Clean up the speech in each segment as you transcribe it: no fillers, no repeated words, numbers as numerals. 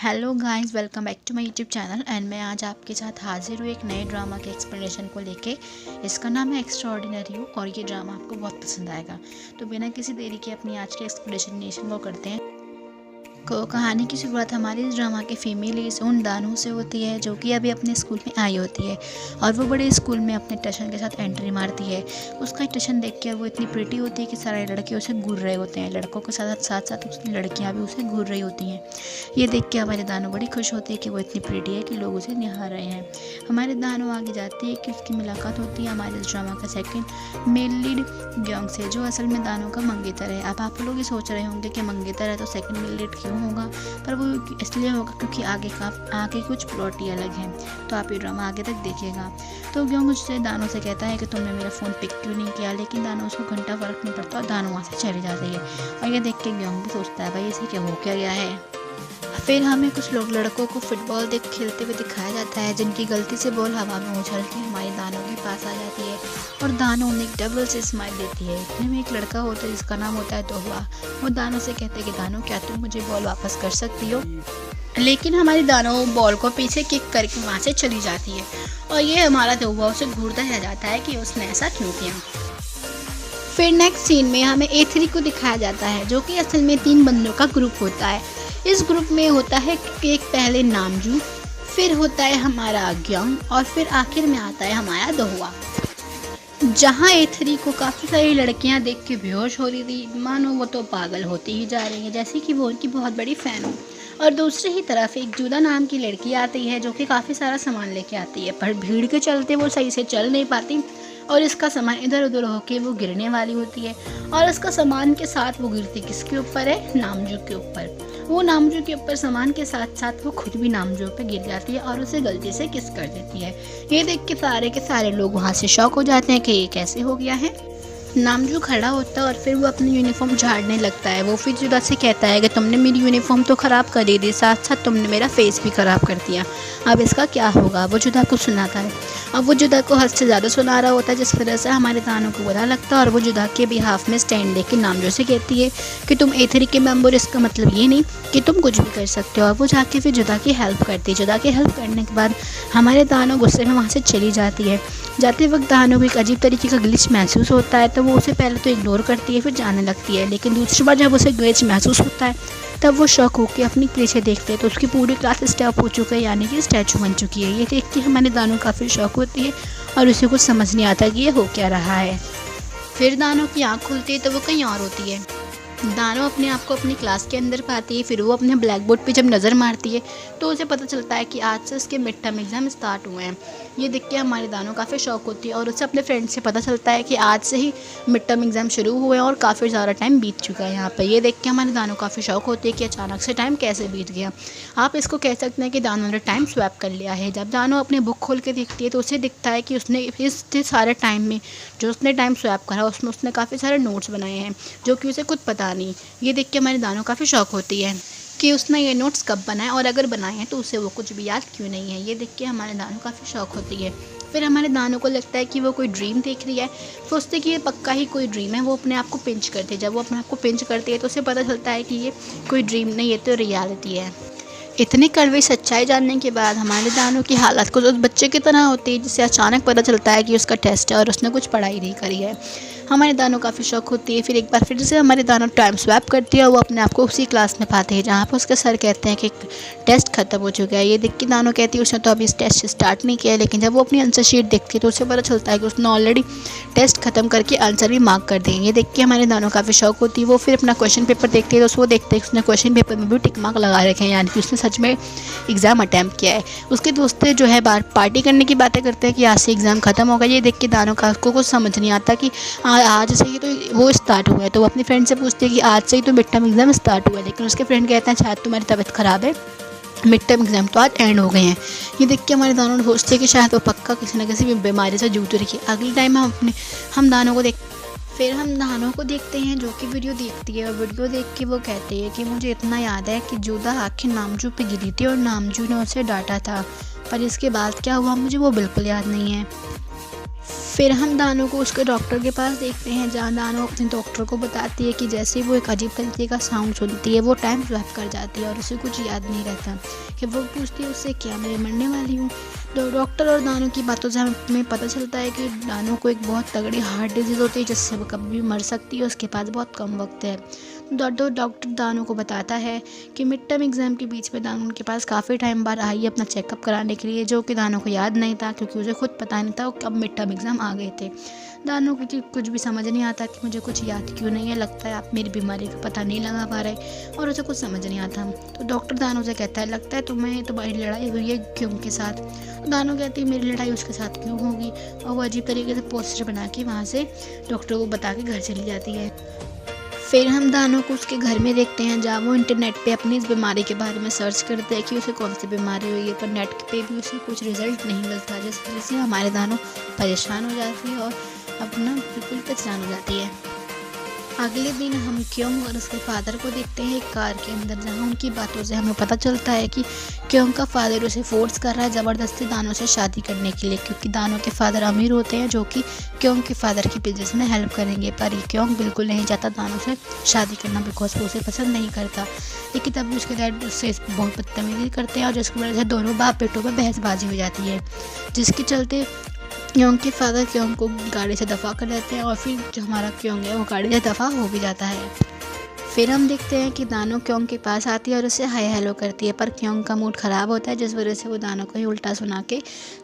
Hello guys, welcome back to my YouTube channel. And मैं आज आपके साथ हाजिर हूँ एक नए ड्रामा के एक्सप्लेनेशन को लेके। इसका नाम है एक्स्ट्राऑर्डिनरी यू और ये ड्रामा आपको बहुत पसंद आएगा। तो बिना किसी देरी के अपनी आज के एक्सप्लेनेशन को करते हैं। कहानी की शुरुआत हमारे इस ड्रामा के फीमेल लीड उन दानों से होती है जो कि अभी अपने स्कूल में आई होती है और वो बड़े स्कूल में अपने टशन के साथ एंट्री मारती है। उसका टशन देख के वो इतनी प्रिटी होती है कि सारे लड़के उसे घूर रहे होते हैं। लड़कों के साथ साथ उसकी लड़कियां भी उसे घूर रही होती हैं। ये देख के हमारे दानों बड़ी खुश होती है कि वो इतनी प्रिटी है कि लोग उसे निहार रहे हैं। हमारे दानों आगे जाती है कि उसकी मुलाकात होती है हमारे इस ड्रामा का सेकंड मेल लीड ग्योंग से, जो असल में दानों का मंगेतर है। अब आप लोग ये सोच रहे होंगे कि मंगेतर है तो सेकंड मेल लीड क्यों होगा, पर वो इसलिए होगा क्योंकि आगे कुछ प्लॉट ही अलग है। तो आप ये ड्रामा आगे तक देखिएगा। तो ग्योंग उससे दानों से कहता है कि तुमने मेरा फ़ोन पिक क्यों नहीं किया, लेकिन दानों उसको घंटा फर्क नहीं पड़ता और दानों वहाँ से चली जाती है। और ये देख के ग्योंग भी सोचता है भाई इसे क्या हो क्या गया है। फिर हमें कुछ लड़कों को फुटबॉल खेलते हुए दिखाया जाता है, जिनकी गलती से बॉल हवा में उछल के हमारे दानों के पास आ जाती है और दानों उन्हें एक डबल से स्माइल देती है। इतने में एक लड़का होता है जिसका नाम होता है दोहुआ। वो दानों से कहते हैं कि दानों क्या तुम मुझे बॉल वापस कर सकती हो, लेकिन हमारी दानों बॉल को पीछे किक करके वहाँ से चली जाती है और ये हमारा दोहुआ उसे घूरता रह जाता है कि उसने ऐसा क्यों किया। फिर नेक्स्ट सीन में हमें A3 को दिखाया जाता है, जो कि असल में 3 बंदों का ग्रुप होता है। इस ग्रुप में होता है एक पहले नामजू, फिर होता है हमारा ग्योंग और फिर आखिर में आता है हमारा दोहुआ। जहाँ A3 को काफ़ी सारी लड़कियाँ देख के बेहोश हो रही थी, मानो वो तो पागल होती ही जा रही है जैसे कि वो उनकी बहुत बड़ी फ़ैन हो। और दूसरी ही तरफ एक जुदा नाम की लड़की आती है जो कि काफ़ी सारा सामान लेके आती है, पर भीड़ के चलते वो सही से चल नहीं पाती और इसका सामान इधर उधर होके वो गिरने वाली होती है। और इसका सामान के साथ वो गिरती किसके ऊपर है, नामजू के ऊपर। वो नामजू के ऊपर सामान के साथ साथ वो खुद भी नामजू पे गिर जाती है और उसे गलती से किस कर देती है। ये देख के सारे लोग वहाँ से शॉक हो जाते हैं कि ये कैसे हो गया है। नामजू खड़ा होता है और फिर वो अपनी यूनिफॉर्म झाड़ने लगता है। वो फिर जुदा से कहता है कि तुमने मेरी यूनिफॉर्म तो ख़राब कर दी, साथ साथ तुमने मेरा फेस भी ख़राब कर दिया, अब इसका क्या होगा। वो जुदा को सुनाता है। अब वो जुदा को हद से ज़्यादा सुना रहा होता है, जिस वजह से हमारे दानों को बुरा लगता है और वो जुदा के बिहाफ में स्टैंड लेके नामजू से कहती है कि तुम A3 के मेंबर, इसका मतलब ये नहीं कि तुम कुछ भी कर सकते हो। और वो जाके फिर जुदा की हेल्प करती है। जुदा की हेल्प करने के बाद हमारे दानों गुस्से में वहाँ से चली जाती है। जाते वक्त दानों को एक अजीब तरीके का ग्लिच महसूस होता है, तो वो उसे पहले तो इग्नोर करती है फिर जाने लगती है। लेकिन दूसरी बार जब उसे ग्लिच महसूस होता है तब वो शौक होकर अपनी पीछे देखते हैं तो उसकी पूरी क्लास स्टेप हो चुका है, यानी कि स्टैचू बन चुकी है। ये देख के हमारे दानों काफ़ी शौक होती है और उसे कुछ समझ नहीं आता कि ये हो क्या रहा है। फिर दानों की आँख खुलती है तो वो कहीं और होती है। दानों अपने आप को अपनी क्लास के अंदर पाती है। फिर वो अपने ब्लैक बोर्ड पे जब नज़र मारती है तो उसे पता चलता है कि आज से उसके मिड टर्म एग्ज़ाम स्टार्ट हुए हैं। ये देख के हमारे दानों काफ़ी शौक होती है और उसे अपने फ्रेंड से पता चलता है कि आज से ही मिड टर्म एग्ज़ाम शुरू हुए हैं और काफ़ी ज़्यादा टाइम बीत चुका है यहाँ पर। ये देख के हमारे दानों काफ़ी शौक होती है कि अचानक से टाइम कैसे बीत गया। आप इसको कह सकते हैं कि दानों ने टाइम स्वैप कर लिया है। जब दानों अपनी बुक खोल के देखती है तो उसे दिखता है कि उसने इस सारे टाइम में जो उसने टाइम स्वैप करा उसमें उसने काफ़ी सारे नोट्स बनाए हैं जो कि उसे खुद पता नहीं। ये देख के हमारी दानों काफ़ी शौक होती है कि उसने ये नोट्स कब बनाए और अगर बनाए हैं तो उसे वो कुछ भी याद क्यों नहीं है। ये देख के हमारे दानों काफ़ी शौक होती है। फिर हमारे दानों को लगता है कि वो कोई ड्रीम देख रही है। सोचते कि ये पक्का ही कोई ड्रीम है। वो अपने आप को पिंच करती है। जब वो अपने आप को पिंच करती है तो उसे पता चलता है कि ये कोई ड्रीम नहीं, ये तो रियलिटी है। इतनी कड़वी सच्चाई जानने के बाद हमारे दानों की हालत कुछ उस बच्चे की तरह होती है जिसे अचानक पता चलता है कि उसका टेस्ट है और उसने कुछ पढ़ाई नहीं करी है। हमारे दानों काफ़ी शौक होती है। फिर एक बार फिर से हमारे दानों टाइम स्वैप करती है और वो अपने आप को उसी क्लास में पाते हैं जहाँ पर उसके सर कहते हैं कि टेस्ट खत्म हो चुका है। ये देख के दानों कहती है उसने तो अभी इस टेस्ट स्टार्ट नहीं किया है, लेकिन जब वो अपनी आंसर शीट देखती है तो उसे पता चलता है कि उसने ऑलरेडी टेस्ट खत्म करके आंसर भी मार्क कर दिए। ये देख के हमारे दानों काफ़ी शौक होती है। वो फिर अपना क्वेश्चन पेपर देखती है तो उसको देखते हैं कि उसने क्वेश्चन पेपर में भी टिक मार्क लगा रखे हैं, यानी कि उसने सच में एग्ज़ाम अटैम्प्ट किया है। उसके दोस्त जो है बाहर पार्टी करने की बातें करते हैं कि आज से एग्ज़ाम ख़त्म होगा। ये देख के दानों का को कुछ समझ नहीं आता कि आज से ही तो वो स्टार्ट हुआ है। तो वो अपनी फ्रेंड से पूछती है कि आज से ही तो मिड टर्म एग्ज़ाम स्टार्ट हुआ है, लेकिन उसके फ्रेंड कहते हैं शायद तुम्हारी तबीयत ख़राब है, मिड टर्म एग्ज़ाम तो आज एंड हो गए हैं। ये देख के हमारे दानों सोचते हैं कि शायद वो पक्का किसी न किसी बीमारी से जूझ रही है। अगले टाइम हम दानों को देखते हैं जो कि वीडियो देखती है और वीडियो देख के वो कहती है कि मुझे इतना याद है कि जुदा आखिर नामजू पे गिरी थी और नामजू ने उसे डांटा था, पर इसके बाद क्या हुआ मुझे वो बिल्कुल याद नहीं है। फिर हम दानो को उसके डॉक्टर के पास देखते हैं, जहाँ दानो अपने डॉक्टर को बताती है कि जैसे ही वो एक अजीब तरीके का साउंड सुनती है वो टाइम स्वैप कर जाती है और उसे कुछ याद नहीं रहता। कि वो पूछती है उससे, क्या मैं मरने वाली हूँ? तो डॉक्टर और दानो की बातों से हमें पता चलता है कि दानो को एक बहुत तगड़ी हार्ट डिजीज़ होती है जिससे वो कभी भी मर सकती है, उसके पास बहुत कम वक्त है। डॉक्टर दानो को बताता है कि मिड टर्म एग्ज़ाम के बीच में दानो उनके पास काफ़ी टाइम बाद आई है अपना चेकअप कराने के लिए, जो कि दानो को याद नहीं था क्योंकि उसे खुद पता नहीं था कब मिड टर्म एग्ज़ाम आ गए थे। दानो को कुछ भी समझ नहीं आता कि मुझे कुछ याद क्यों नहीं है, लगता है आप मेरी बीमारी का पता नहीं लगा पा रहे, और उसे कुछ समझ नहीं आता। तो डॉक्टर दानो से कहता है, लगता है तुम्हारी लड़ाई हुई है क्यों के साथ? दानो कहती है, मेरी लड़ाई उसके साथ क्यों होगी, और वो अजीब तरीके से पोस्टर बना के वहाँ से डॉक्टर को बता के घर चली जाती है। फिर हम दानो को उसके घर में देखते हैं, जहाँ वो इंटरनेट पे अपनी इस बीमारी के बारे में सर्च करते हैं कि उसे कौन सी बीमारी हुई है, पर नेट पे भी उसे कुछ रिजल्ट नहीं मिलता, जिस वजह से हमारे दानो परेशान हो जाती है और अपना बिल्कुल परेशान हो जाती है। अगले दिन हम क्योंग और उसके फादर को देखते हैं एक कार के अंदर, जहाँ उनकी बातों से हमें पता चलता है कि क्योंग का फादर उसे फोर्स कर रहा है ज़बरदस्ती दानो से शादी करने के लिए, क्योंकि दानो के फादर अमीर होते हैं जो कि क्योंग के फादर की बिजनेस में हेल्प करेंगे। पर ये क्योंग बिल्कुल नहीं चाहता दानो से शादी करना, बिकॉज वो उसे पसंद नहीं करता। लेकिन तब उसके डैड उससे बहुत बदतमीजी करते हैं और जिसकी वजह से दोनों बाप बेटों में बहसबाजी हो जाती है, जिसके चलते क्योंग के फादर क्योंग को गाड़ी से दफ़ा कर देते हैं और फिर जो हमारा क्योंग है वो गाड़ी से दफ़ा हो भी जाता है। फिर हम देखते हैं कि दानो क्योंग के पास आती है और उससे हाय हेलो करती है, पर क्योंग का मूड ख़राब होता है, जिस वजह से वो दानो को ही उल्टा सुना के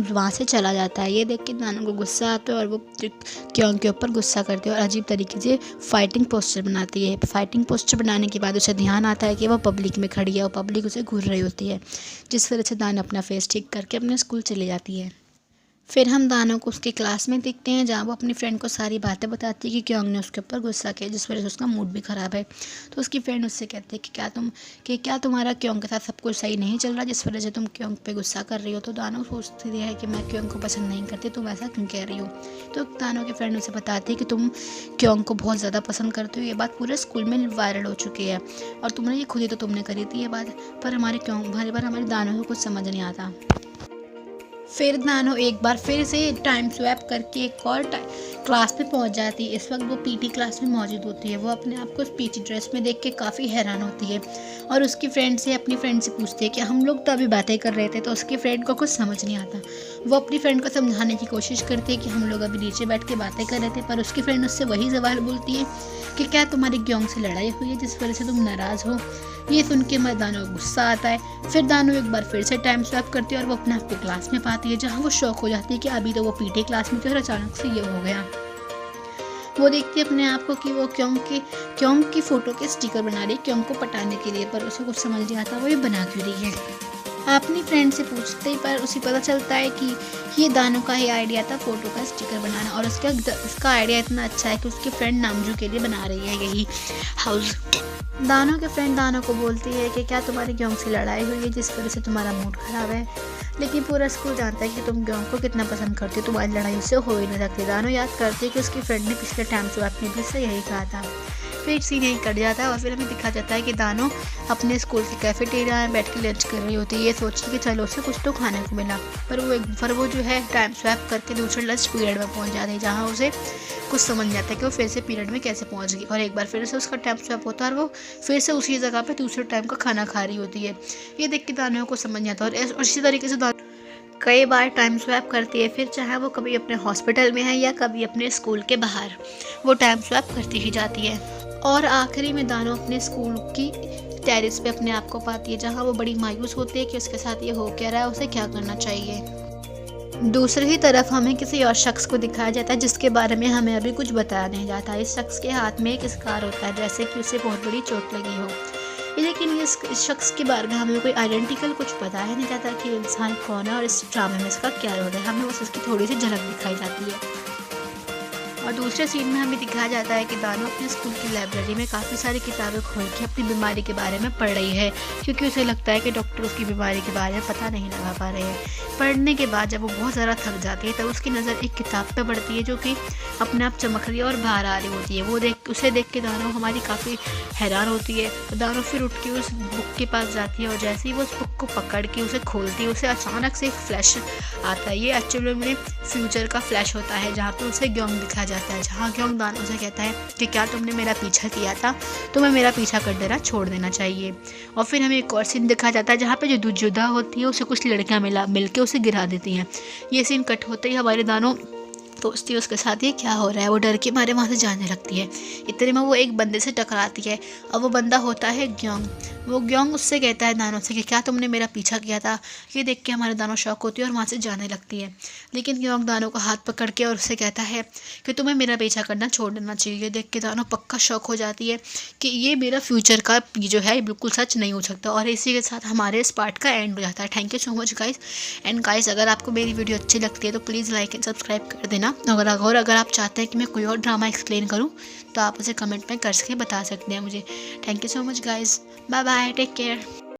वहाँ से चला जाता है। ये देख के दानो को गुस्सा आता है और वो क्योंग के ऊपर गुस्सा करती है और अजीब तरीके से फाइटिंग पोस्चर बनाती है। फाइटिंग पोस्चर बनाने के बाद उसे ध्यान आता है कि वो पब्लिक में खड़ी है और पब्लिक उसे घूर रही होती है, जिस वजह से दानो अपना फेस ठीक करके अपने स्कूल चली जाती है। फिर हम दानो को उसके क्लास में देखते हैं, जहाँ वो अपनी फ्रेंड को सारी बातें बताती है कि क्योंग ने उसके ऊपर गुस्सा किया, जिस वजह से उसका मूड भी ख़राब है। तो उसकी फ्रेंड उससे कहती है कि क्या तुम्हारा क्योंग के साथ सब कुछ सही नहीं चल रहा, जिस वजह से तुम क्योंग पे गुस्सा कर रही हो? तो दानो सोचती है कि मैं क्योंग को पसंद नहीं करती, तुम ऐसा क्यों कह रही हो? तो दानो की फ्रेंड उसे बताती है कि तुम क्योंग को बहुत ज़्यादा पसंद करते हो, ये बात पूरे स्कूल में वायरल हो चुकी है और तुमने ये खुद ही तो तुमने करी थी ये बात, पर हमारे दानो को कुछ समझ नहीं आता। फिर दानो एक बार फिर से टाइम स्वैप करके एक और क्लास में पहुंच जाती है। इस वक्त वो पीटी क्लास में मौजूद होती है। वो अपने आप को पीटी ड्रेस में देख के काफ़ी हैरान होती है और उसकी अपनी फ्रेंड से पूछती है कि हम लोग तो अभी बातें कर रहे थे। तो उसकी फ्रेंड को कुछ समझ नहीं आता। वो अपनी फ्रेंड को समझाने की कोशिश करती है कि हम लोग अभी नीचे बैठ के बातें कर रहे थे, पर उसकी फ्रेंड उससे वही सवाल बोलती है कि क्या तुम्हारी क्योंग से लड़ाई हुई है जिस वजह से तुम नाराज़ हो? ये सुन के दानो को गुस्सा आता है। फिर दानो एक बार फिर से टाइम स्वैप करती है और वो अपने आप को क्लास में पाती है, जहाँ वो शॉक हो जाती है कि अभी तो वो पीटी क्लास में थी और अचानक से ये हो गया। वो देखती है अपने आप को कि वो क्योंग की फ़ोटो के स्टिकर बना रही है क्योंग को पटाने के लिए, पर उसे कुछ समझ नहीं आता वो ये बना क्यों रही है। अपनी फ्रेंड से पूछते ही पर उसे पता चलता है कि ये दानो का ही आइडिया था फ़ोटो का स्टिकर बनाना, और उसका आइडिया इतना अच्छा है कि उसकी फ्रेंड नामजू के लिए बना रही है यही हाउस। दानो के फ्रेंड दानो को बोलती है कि क्या तुम्हारी क्योंग से लड़ाई हुई है जिस वजह से तुम्हारा मूड ख़राब है? लेकिन पूरा स्कूल जानता है कि तुम क्योंग को कितना पसंद करती हो, तुम्हारी लड़ाई उससे हो ही नहीं सकती। दानो याद करती है कि उसकी फ्रेंड ने पिछले टाइम से अपनी भी से यही कहा था। फिर सीन यही कट जाता है और फिर हमें दिखा जाता है कि दानो अपने स्कूल के कैफेटेरिया में बैठ के लंच कर रही होती है, ये सोच के चलो उसे कुछ तो खाने को मिला, पर वो जो है टाइम स्वैप करके दूसरे लंच पीरियड में पहुंच जाती है, जहाँ उसे कुछ समझ नहीं आता कि वो फिर से पीरियड में कैसे पहुंच गई, और एक बार फिर से उसका टाइम स्वैप होता है और वो फिर से उसी जगह पे दूसरे टाइम का खाना खा रही होती है। ये देख के दानो को समझ नहीं आता और इसी तरीके से कई बार टाइम स्वैप करती है, फिर चाहे वो कभी अपने हॉस्पिटल में है या कभी अपने स्कूल के बाहर, वो टाइम स्वैप करती ही जाती है। और आखिरी में दानो अपने स्कूल की टेरेस पे अपने आप को पाती है, जहाँ वो बड़ी मायूस होती है कि उसके साथ ये हो क्या रहा है, उसे क्या करना चाहिए। दूसरी ही तरफ हमें किसी और शख्स को दिखाया जाता है जिसके बारे में हमें अभी कुछ बताया नहीं जाता। इस शख्स के हाथ में एक स्कार होता है, जैसे कि उसे बहुत बड़ी चोट लगी हो, लेकिन इस शख्स के बारे में हमें कोई आइडेंटिकल कुछ पता है नहीं जाता कि इंसान कौन है और इस ड्रामे में इसका क्या रोल है। हमें बस उसकी थोड़ी सी झलक दिखाई जाती है। और दूसरे सीन में हमें दिखाया जाता है कि दानो अपने स्कूल की लाइब्रेरी में काफ़ी सारी किताबें खोल के अपनी बीमारी के बारे में पढ़ रही है, क्योंकि उसे लगता है कि डॉक्टर उसकी बीमारी के बारे में पता नहीं लगा पा रहे हैं। पढ़ने के बाद जब वो बहुत ज़्यादा थक जाती है तब उसकी नज़र एक किताब पे पड़ती है जो कि अपने आप चमक रही है और बाहर आ रही होती है। उसे देख के दानो हमारी काफ़ी हैरान होती है। तो दानो फिर उठ के उस बुक के पास जाती है और जैसे ही वो उस बुक को पकड़ के उसे खोलती है, उसे अचानक से एक फ्लैश आता है। ये एक्चुअली में फ्यूचर का फ्लैश होता है, जहाँ पे उसे ग्योंग दिखाया जाता है, जहाँ ग्योंग दानो से कहता है कि क्या तुमने मेरा पीछा किया था, तुम्हें मेरा पीछा कर देना छोड़ देना चाहिए। और फिर हमें एक और सीन दिखाया जाता है जहाँ पे जो जुदा होती है उसे कुछ लड़कियाँ मिल के उसे गिरा देती हैं। ये सीन कट होते ही हमारे दानो सोचती है उसके साथ ये क्या हो रहा है। वो डर के मारे वहाँ से जाने लगती है। इतने में वो एक बंदे से टकराती है और वो बंदा होता है ग्योंग। वो ग्योंग उससे कहता है दानो से कि क्या तुमने मेरा पीछा किया था। ये देख के हमारे दानो शौक होती है और वहाँ से जाने लगती है। लेकिन ग्योंग दानो का हाथ पकड़ के और उससे कहता है कि तुम्हें मेरा पीछा करना छोड़ देना चाहिए। ये देख के दानो पक्का शौक हो जाती है कि ये मेरा फ्यूचर का जो है बिल्कुल सच नहीं हो सकता। और इसी के साथ हमारे इस पार्ट का एंड हो जाता है। Thank you so much guys. And guys, अगर आपको मेरी वीडियो अच्छी लगती है तो प्लीज़ लाइक एंड सब्सक्राइब कर देना। अगर आप चाहते हैं कि मैं कोई और ड्रामा एक्सप्लेन करूं तो आप उसे कमेंट में कर सके बता सकते हैं मुझे। Thank you so much guys. Bye bye, take care.